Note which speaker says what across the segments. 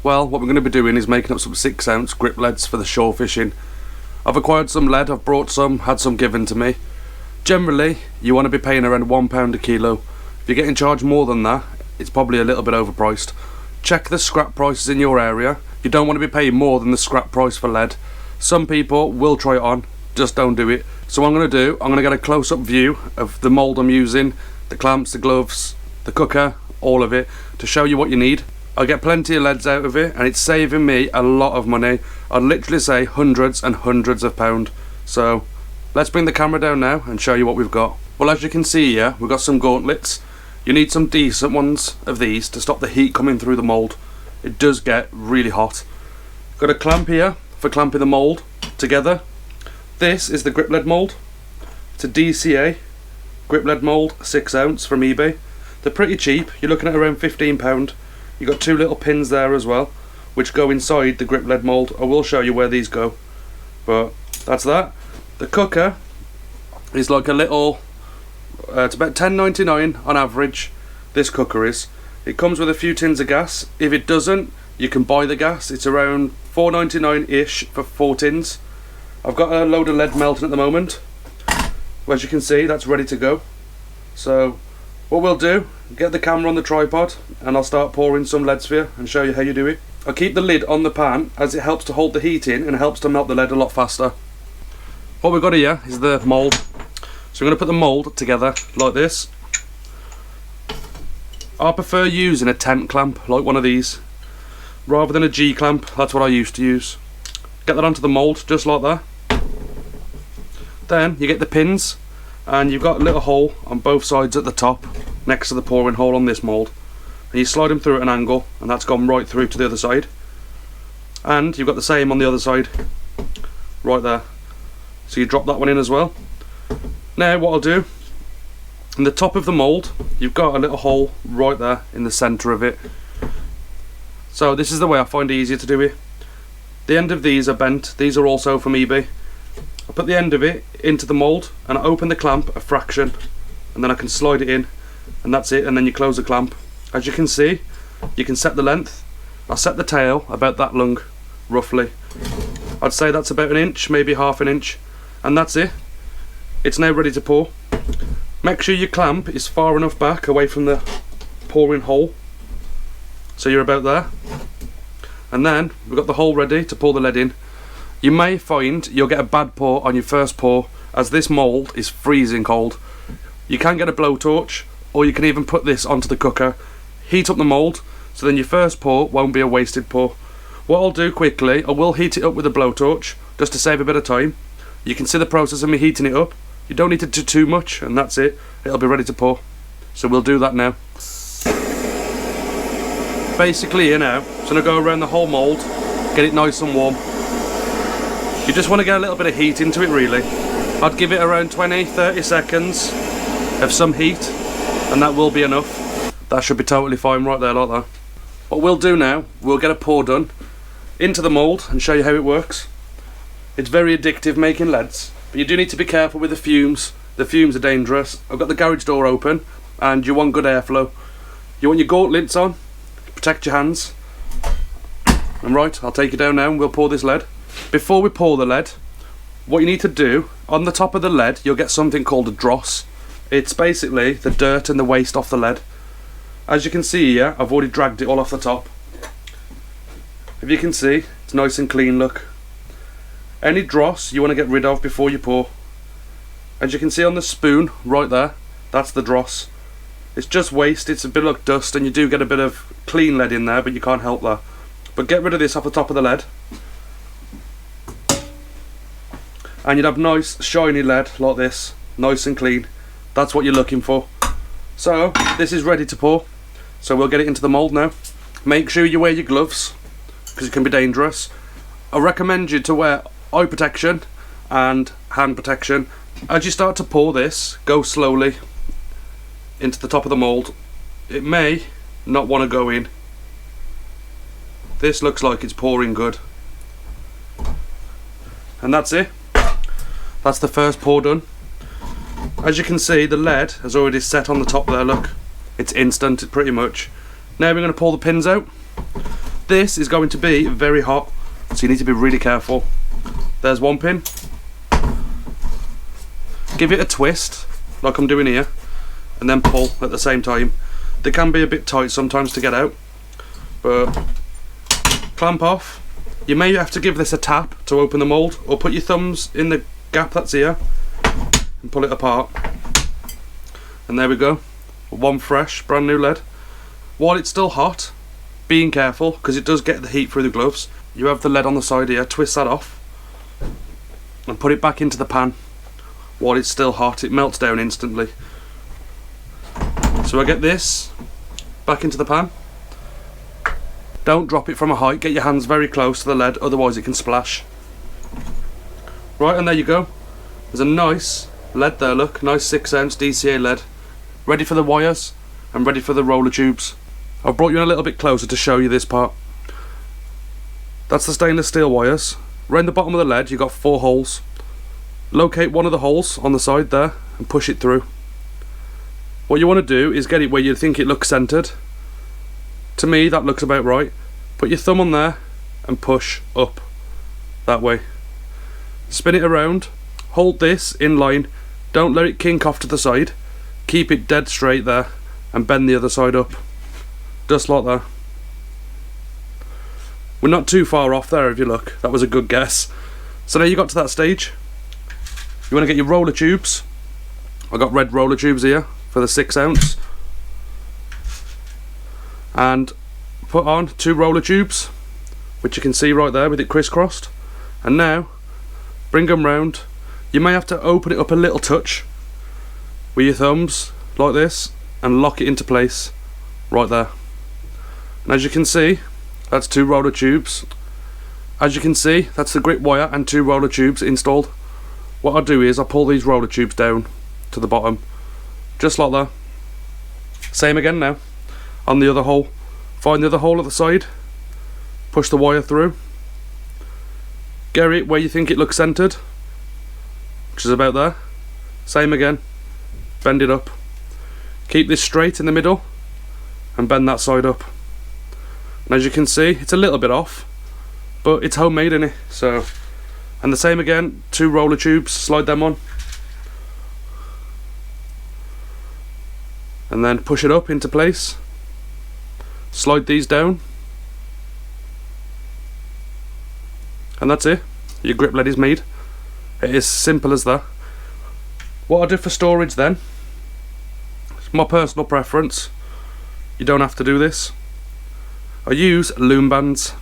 Speaker 1: Well, what we're going to be doing is making up some 6-ounce grip leads for the shore fishing. I've acquired some lead, I've brought some, had some given to me. Generally, you want to be paying around £1 a kilo. If you're getting charged more than that, it's probably a little bit overpriced. Check the scrap prices in your area. You don't want to be paying more than the scrap price for lead. Some people will try it on, just don't do it. So what I'm going to do, I'm going to get a close-up view of the mould I'm using, the clamps, the gloves, the cooker, all of it, to show you what you need. I get plenty of leads out of it, and it's saving me a lot of money. I'd literally say hundreds and hundreds of pounds. So let's bring the camera down now and show you what we've got. Well, as you can see here, we've got some gauntlets. You need some decent ones of these to stop the heat coming through the mould. It does get really hot. Got a clamp here for clamping the mould together. This is the grip lead mould. It's a DCA grip lead mould, 6-ounce from eBay. They're pretty cheap. You're looking at around £15. You've got 2 little pins there as well, which go inside the grip lead mould. I will show you where these go, but that's that. The cooker is like a little, it's about £10.99 on average, this cooker is. It comes with a few tins of gas. If it doesn't, you can buy the gas. It's around £4.99-ish for 4 tins. I've got a load of lead melting at the moment. As you can see, that's ready to go. So what we'll do, get the camera on the tripod and I'll start pouring some leads for you and show you how you do it. I'll keep the lid on the pan as it helps to hold the heat in and helps to melt the lead a lot faster. What we've got here is the mould. So we're going to put the mould together like this. I prefer using a tent clamp like one of these rather than a G clamp. That's what I used to use. Get that onto the mould just like that. Then you get the pins, and you've got a little hole on both sides at the top next to the pouring hole on this mould, and you slide them through at an angle, and that's gone right through to the other side. And you've got the same on the other side right there, so you drop that one in as well. Now what I'll do, in the top of the mould you've got a little hole right there in the centre of it. So this is the way I find it easier to do it. The end of these are bent. These are also from eBay. I put the end of it into the mould and I open the clamp a fraction, and then I can slide it in, and that's it, and then you close the clamp. As you can see, you can set the length. I set the tail about that long, roughly. I'd say that's about 1 inch, maybe half an inch, and that's it. It's now ready to pour. Make sure your clamp is far enough back away from the pouring hole, so you're about there. And then we've got the hole ready to pour the lead in. You may find you'll get a bad pour on your first pour, as this mould is freezing cold. You can get a blowtorch, or you can even put this onto the cooker, heat up the mould, so then your first pour won't be a wasted pour. What I'll do quickly, I will heat it up with a blowtorch just to save a bit of time. You can see the process of me heating it up. You don't need to do too much, and that's it. It'll be ready to pour. So we'll do that now. Basically here now, so I'm going to go around the whole mould, get it nice and warm. You just want to get a little bit of heat into it really. I'd give it around 20-30 seconds of some heat, and that will be enough. That should be totally fine right there like that. What we'll do now, we'll get a pour done into the mould and show you how it works. It's very addictive making leads, but you do need to be careful with the fumes. The fumes are dangerous. I've got the garage door open, and you want good airflow. You want your gauntlets on, protect your hands. And right, I'll take you down now and we'll pour this lead. Before we pour the lead, what you need to do, on the top of the lead you'll get something called a dross. It's basically the dirt and the waste off the lead. As you can see here, I've already dragged it all off the top. If you can see, it's nice and clean, look. Any dross you want to get rid of before you pour. As you can see on the spoon right there, that's the dross. It's just waste, it's a bit like dust, and you do get a bit of clean lead in there, but you can't help that. But get rid of this off the top of the lead, and you'd have nice shiny lead like this, nice and clean. That's what you're looking for. So this is ready to pour, so we'll get it into the mould now. Make sure you wear your gloves, because it can be dangerous. I recommend you to wear eye protection and hand protection. As you start to pour this, go slowly into the top of the mould. It may not want to go in. This looks like it's pouring good, and that's it. That's the first pour done. As you can see, the lead has already set on the top there, look. It's instant, pretty much. Now we're going to pull the pins out. This is going to be very hot, so you need to be really careful. There's one pin. Give it a twist, like I'm doing here, and then pull at the same time. They can be a bit tight sometimes to get out, but clamp off. You may have to give this a tap to open the mould, or put your thumbs in the gap that's here and pull it apart. And there we go, one fresh brand new lead. While it's still hot, being careful because it does get the heat through the gloves. You have the lead on the side here, twist that off and put it back into the pan. While it's still hot, it melts down instantly. So I get this back into the pan. Don't drop it from a height, get your hands very close to the lead, otherwise it can splash. Right, and there you go. There's a nice lead there, look, nice 6 ounce DCA lead. Ready for the wires and ready for the roller tubes. I've brought you in a little bit closer to show you this part. That's the stainless steel wires. Around the bottom of the lead you've got 4 holes. Locate one of the holes on the side there and push it through. What you want to do is get it where you think it looks centered. To me that looks about right. Put your thumb on there and push up that way. Spin it around, hold this in line, don't let it kink off to the side. Keep it dead straight there and bend the other side up, just like that. We're not too far off there if you look, that was a good guess. So now you got to that stage, you want to get your roller tubes. I got red roller tubes here for the 6 ounce, and put on 2 roller tubes, which you can see right there with it crisscrossed. And now bring them round. You may have to open it up a little touch with your thumbs like this and lock it into place right there. And as you can see, that's 2 roller tubes. As you can see, that's the grip wire and 2 roller tubes installed. What I do is I pull these roller tubes down to the bottom, just like that. Same again now on the other hole. Find the other hole at the side, push the wire through, get it where you think it looks centered, which is about there. Same again, bend it up, keep this straight in the middle and bend that side up. And as you can see, it's a little bit off, but it's homemade, innit? So, and the same again, 2 roller tubes, slide them on and then push it up into place. Slide these down and that's it, your grip lead is made. It is simple as that. What I do for storage then, it's my personal preference, you don't have to do this. I use loom bands.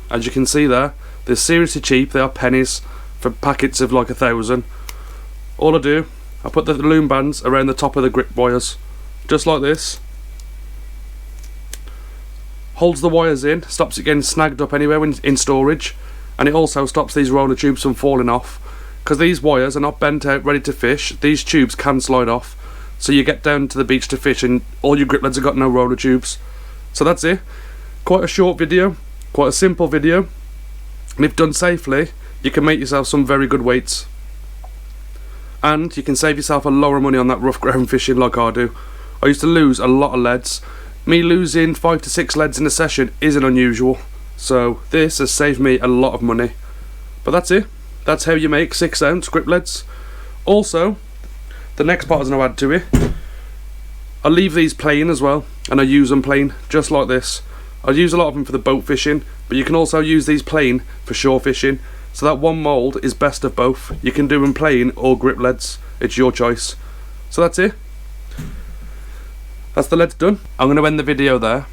Speaker 1: As you can see there, they're seriously cheap, they are pennies for packets of like 1,000. All I do, I put the loom bands around the top of the grip wires, just like this. Holds the wires in, stops it getting snagged up anywhere when in storage, and it also stops these roller tubes from falling off, because these wires are not bent out ready to fish. These tubes can slide off, so you get down to the beach to fish and all your grip leads have got no roller tubes. So that's it. Quite a short video, quite a simple video, and if done safely you can make yourself some very good weights, and you can save yourself a lot of money on that rough ground fishing like I do. I used to lose a lot of leads. Me losing 5 to 6 leads in a session isn't unusual, so this has saved me a lot of money. But that's it, that's how you make 6 ounce grip leads. Also, the next part is going to add to it, I leave these plain as well, and I use them plain just like this. I use a lot of them for the boat fishing, but you can also use these plain for shore fishing, so that one mould is best of both. You can do them plain or grip leads, it's your choice. So that's it, that's the leads done. I'm going to end the video there.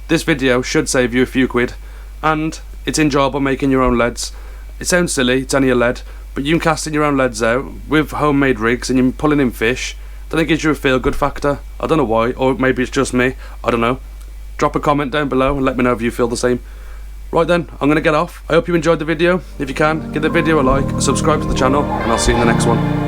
Speaker 1: This video should save you a few quid, and it's enjoyable making your own leads. It sounds silly, it's only a lead, but you can casting your own leads out with homemade rigs and you're pulling in fish. Then it gives you a feel good factor. I don't know why, or maybe it's just me, I don't know. Drop a comment down below and let me know if you feel the same. Right then, I'm going to get off. I hope you enjoyed the video. If you can, give the video a like, subscribe to the channel, and I'll see you in the next one.